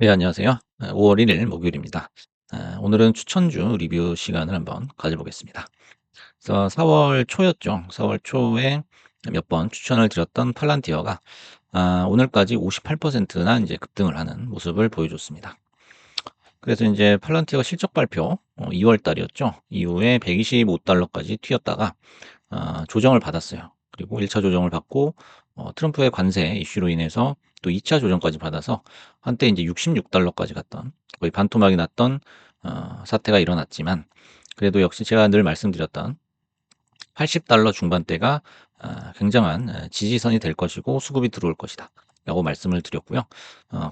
네, 안녕하세요. 5월 1일 목요일입니다. 오늘은 추천주 리뷰 시간을 한번 가져보겠습니다. 그래서 4월 초였죠. 4월 초에 몇 번 추천을 드렸던 팔란티어가 오늘까지 58%나 이제 급등을 하는 모습을 보여줬습니다. 그래서 이제 팔란티어 실적 발표 2월 달이었죠. 이후에 $125까지 튀었다가 조정을 받았어요. 그리고 1차 조정을 받고 트럼프의 관세 이슈로 인해서 또 2차 조정까지 받아서 한때 이제 $66까지 갔던 거의 반토막이 났던 사태가 일어났지만 그래도 역시 제가 늘 말씀드렸던 $80 중반대가 굉장한 지지선이 될 것이고 수급이 들어올 것이다. 라고 말씀을 드렸고요.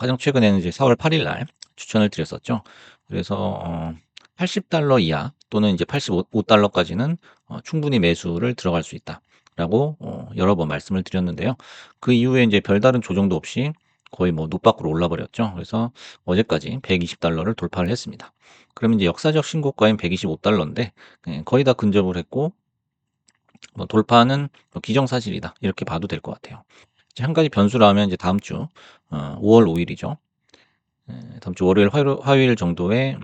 가장 최근에는 이제 4월 8일 날 추천을 드렸었죠. 그래서 $80 이하 또는 이제 $85까지는 충분히 매수를 들어갈 수 있다. 라고 여러 번 말씀을 드렸는데요. 그 이후에 이제 별다른 조정도 없이 거의 뭐 노박으로 올라 버렸죠. 그래서 어제까지 $120를 돌파를 했습니다. 그러면 이제 역사적 신고가인 $125인데 거의 다 근접을 했고 뭐 돌파는 뭐 기정사실이다. 이렇게 봐도 될 것 같아요. 이제 한 가지 변수라면 이제 다음 주 5월 5일이죠. 다음 주 월요일, 화요일 정도에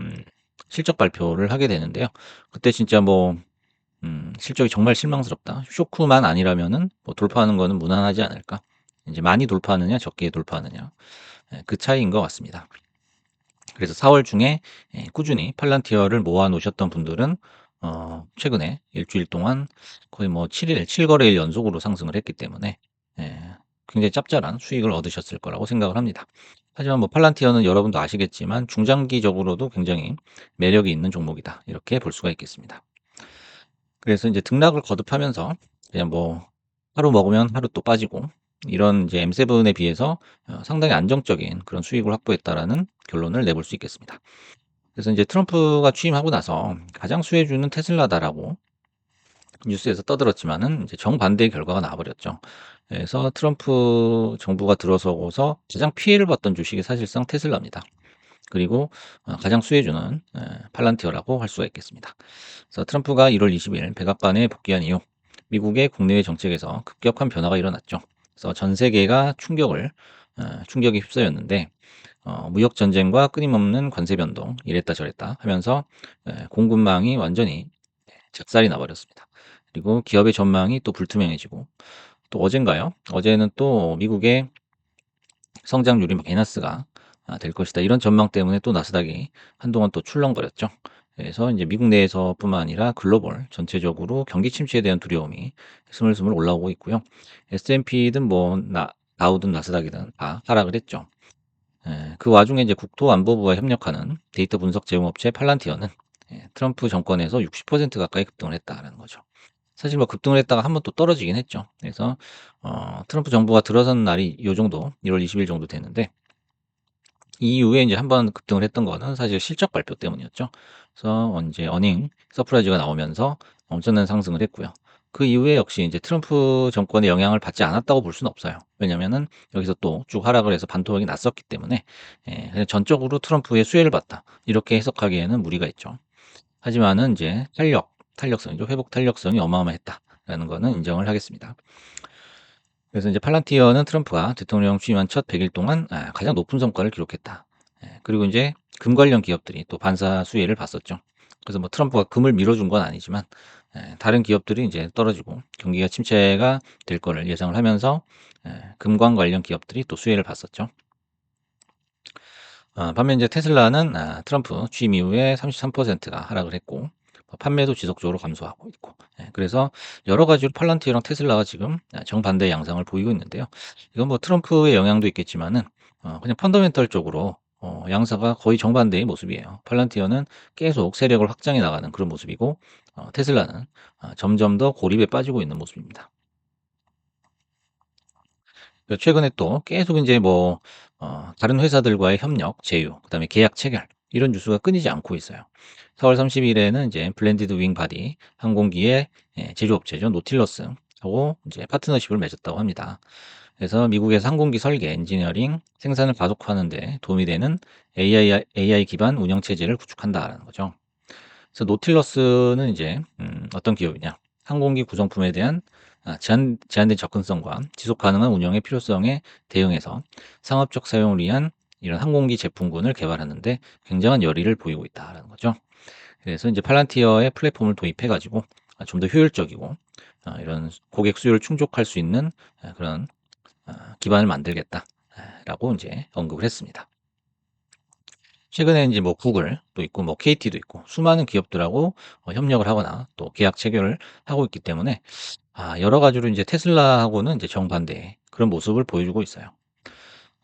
실적 발표를 하게 되는데요. 그때 진짜 뭐 실적이 정말 실망스럽다. 쇼크만 아니라면은 뭐 돌파하는 거는 무난하지 않을까. 이제 많이 돌파하느냐, 적게 돌파하느냐. 그 차이인 것 같습니다. 그래서 4월 중에 꾸준히 팔란티어를 모아 놓으셨던 분들은 최근에 일주일 동안 거의 뭐 7일, 7거래일 연속으로 상승을 했기 때문에 예, 굉장히 짭짤한 수익을 얻으셨을 거라고 생각을 합니다. 하지만 뭐 팔란티어는 여러분도 아시겠지만 중장기적으로도 굉장히 매력이 있는 종목이다. 이렇게 볼 수가 있겠습니다. 그래서 이제 등락을 거듭하면서 그냥 뭐 하루 먹으면 하루 또 빠지고 이런 이제 M7에 비해서 상당히 안정적인 그런 수익을 확보했다라는 결론을 내볼 수 있겠습니다. 그래서 이제 트럼프가 취임하고 나서 가장 수혜주는 테슬라다라고 뉴스에서 떠들었지만은 이제 정반대의 결과가 나와버렸죠. 그래서 트럼프 정부가 들어서고서 가장 피해를 봤던 주식이 사실상 테슬라입니다. 그리고 가장 수혜주는 팔란티어라고 할 수가 있겠습니다. 그래서 트럼프가 1월 20일 백악관에 복귀한 이후 미국의 국내외 정책에서 급격한 변화가 일어났죠. 그래서 전 세계가 충격에 휩싸였는데 무역 전쟁과 끊임없는 관세 변동 이랬다 저랬다 하면서 공급망이 완전히 작살이 나버렸습니다. 그리고 기업의 전망이 또 불투명해지고 또 어젠가요? 어제는 또 미국의 성장률이 마이너스가 될 것이다. 이런 전망 때문에 또 나스닥이 한동안 또 출렁거렸죠. 그래서 이제 미국 내에서뿐만 아니라 글로벌 전체적으로 경기 침체에 대한 두려움이 스물스물 올라오고 있고요. S&P든 뭐 다우든 나스닥이든 다 하락을 했죠. 그 와중에 이제 국토안보부와 협력하는 데이터 분석 제휴업체 팔란티어는 트럼프 정권에서 60% 가까이 급등을 했다라는 거죠. 사실 뭐 급등을 했다가 한번 또 떨어지긴 했죠. 그래서 트럼프 정부가 들어선 날이 요 정도 1월 20일 정도 됐는데 이후에 이제 한번 급등을 했던 거는 사실 실적 발표 때문이었죠. 그래서 이제 어닝 서프라이즈가 나오면서 엄청난 상승을 했고요. 그 이후에 역시 이제 트럼프 정권의 영향을 받지 않았다고 볼 수는 없어요. 왜냐면은 여기서 또 쭉 하락을 해서 반토막이 났었기 때문에 그냥 전적으로 트럼프의 수혜를 봤다. 이렇게 해석하기에는 무리가 있죠. 하지만은 이제 탄력성이죠. 회복 탄력성이 어마어마했다라는 거는 인정을 하겠습니다. 그래서 이제 팔란티어는 트럼프가 대통령 취임한 첫 100일 동안 가장 높은 성과를 기록했다. 그리고 이제 금 관련 기업들이 또 반사 수혜를 봤었죠. 그래서 뭐 트럼프가 금을 밀어준 건 아니지만 다른 기업들이 이제 떨어지고 경기가 침체가 될 거를 예상을 하면서 금광 관련 기업들이 또 수혜를 봤었죠. 반면 이제 테슬라는 트럼프 취임 이후에 33%가 하락을 했고 판매도 지속적으로 감소하고 있고 그래서 여러 가지로 팔란티어랑 테슬라가 지금 정반대의 양상을 보이고 있는데요. 이건 뭐 트럼프의 영향도 있겠지만은 그냥 펀더멘털적으로 양사가 거의 정반대의 모습이에요. 팔란티어는 계속 세력을 확장해 나가는 그런 모습이고 테슬라는 점점 더 고립에 빠지고 있는 모습입니다. 최근에 또 계속 이제 뭐 다른 회사들과의 협력, 제휴, 그다음에 계약 체결 이런 뉴스가 끊이지 않고 있어요. 4월 30일에는 이제 블렌디드 윙 바디 항공기의 제조업체죠. 노틸러스하고 이제 파트너십을 맺었다고 합니다. 그래서 미국에서 항공기 설계, 엔지니어링, 생산을 가속화하는 데 도움이 되는 AI 기반 운영 체제를 구축한다라는 거죠. 그래서 노틸러스는 이제 어떤 기업이냐? 항공기 구성품에 대한 제한된 접근성과 지속 가능한 운영의 필요성에 대응해서 상업적 사용을 위한 이런 항공기 제품군을 개발하는 데 굉장한 열의를 보이고 있다라는 거죠. 그래서 이제 팔란티어의 플랫폼을 도입해 가지고 좀 더 효율적이고 이런 고객 수요를 충족할 수 있는 그런 기반을 만들겠다라고 이제 언급을 했습니다. 최근에 이제 뭐 구글도 있고 뭐 KT도 있고 수많은 기업들하고 협력을 하거나 또 계약 체결을 하고 있기 때문에 여러 가지로 이제 테슬라하고는 이제 정반대의 그런 모습을 보여주고 있어요.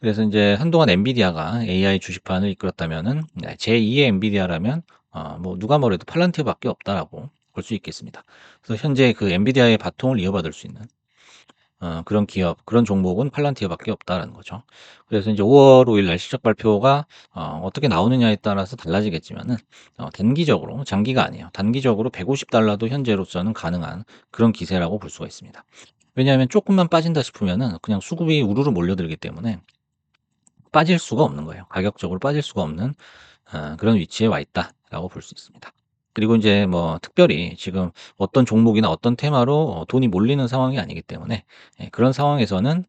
그래서 인제 한동안 엔비디아가 AI 주식판을 이끌었다면은 제2의 엔비디아라면 뭐 누가 뭐래도 팔란티어밖에 없다라고 볼 수 있겠습니다. 그래서 현재 그 엔비디아의 바통을 이어받을 수 있는 그런 기업, 그런 종목은 팔란티어밖에 없다라는 거죠. 그래서 인제 5월 5일 날 실적 발표가 어떻게 나오느냐에 따라서 달라지겠지만은 단기적으로 장기가 아니에요. 단기적으로 $150도 현재로서는 가능한 그런 기세라고 볼 수가 있습니다. 왜냐하면 쪼끔만 빠진다 싶으면은 그냥 수급이 우르르 몰려들기 때문에 빠질 수가 없는 거예요. 가격적으로 빠질 수가 없는 그런 위치에 와 있다라고 볼 수 있습니다. 그리고 인제 뭐 특별히 지금 어떤 종목이나 어떤 테마로 돈이 몰리는 상황이 아니기 때문에 그런 상황에서는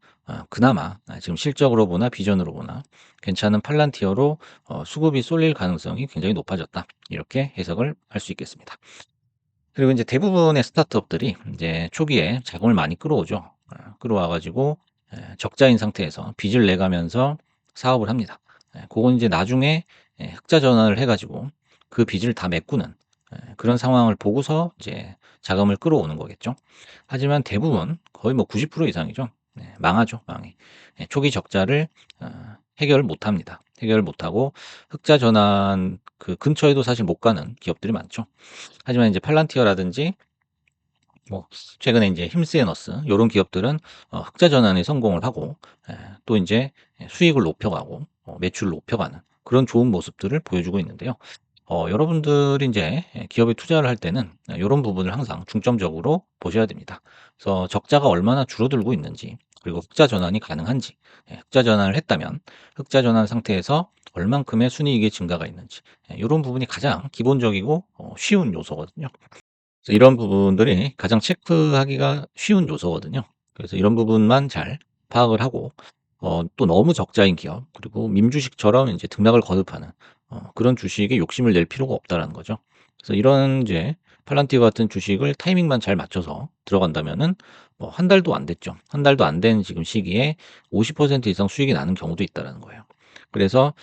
그나마 지금 실적으로 보나 비전으로 보나 괜찮은 팔란티어로 수급이 쏠릴 가능성이 굉장히 높아졌다. 이렇게 해석을 할 수 있겠습니다. 그리고 인제 대부분의 스타트업들이 인제 초기에 자금을 많이 끌어오죠. 끌어와 가지고 적자인 상태에서 빚을 내 가면서 사업을 합니다. 고건 인제 나중에 흑자 전환을 해 가지고 그 빚을 다 메꾸는 그런 상황을 보고서 이제 자금을 끌어오는 거겠죠. 하지만 대부분 거의 뭐 90% 이상이죠. 망하죠, 망해. 초기 적자를 어 해결을 못 합니다. 해결을 못 하고 흑자 전환 그 근처에도 사실 못 가는 기업들이 많죠. 하지만 이제 팔란티어라든지 뭐 최근에 인제 힘스애너스 요런 기업들은 흑자 전환에 성공을 하고 또 인제 수익을 높여가고 매출을 높여가는 그런 좋은 모습들을 보여주고 있는데요. 여러분들이 인제 기업에 투자를 할 때는 요런 부분을 항상 중점적으로 보셔야 됩니다. 그래서 적자가 얼마나 줄어들고 있는지 그리고 흑자 전환이 가능한지 흑자 전환을 했다면 흑자 전환 상태에서 얼만큼의 순이익의 증가가 있는지 요런 부분이 가장 기본적이고 쉬운 요소거든요. 그래서 이런 부분들이 가장 체크하기가 쉬운 요소거든요. 그래서 이런 부분만 잘 파악을 하고 또 너무 적자인 기업 그리고 밈주식처럼 인제 등락을 거듭하는 그런 주식에 욕심을 낼 필요가 없다라는 거죠. 그래서 이런 이제 팔란티어 같은 주식을 타이밍만 잘 맞춰서 들어간다면은 뭐 한 달도 안 됐죠. 한 달도 안 된 지금 시기에 50% 이상 수익이 나는 경우도 있다라는 거예요. 그래서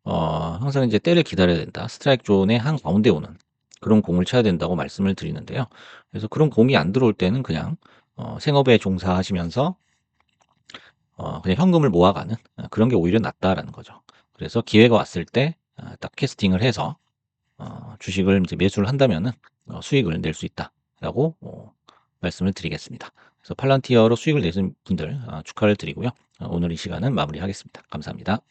항상 이제 때를 기다려야 된다. 스트라이크 존의 한가운데 오는 그런 공을 쳐야 된다고 말씀을 드리는데요. 그래서 그런 공이 안 들어올 때는 그냥 생업에 종사하시면서 그냥 현금을 모아가는 그런 게 오히려 낫다라는 거죠. 그래서 기회가 왔을 때 딱 캐스팅을 해서 주식을 이제 매수를 한다면은 수익을 낼 수 있다라고 말씀을 드리겠습니다. 그래서 팔란티어로 수익을 내신 분들 축하를 드리고요. 오늘 이 시간은 마무리하겠습니다. 감사합니다.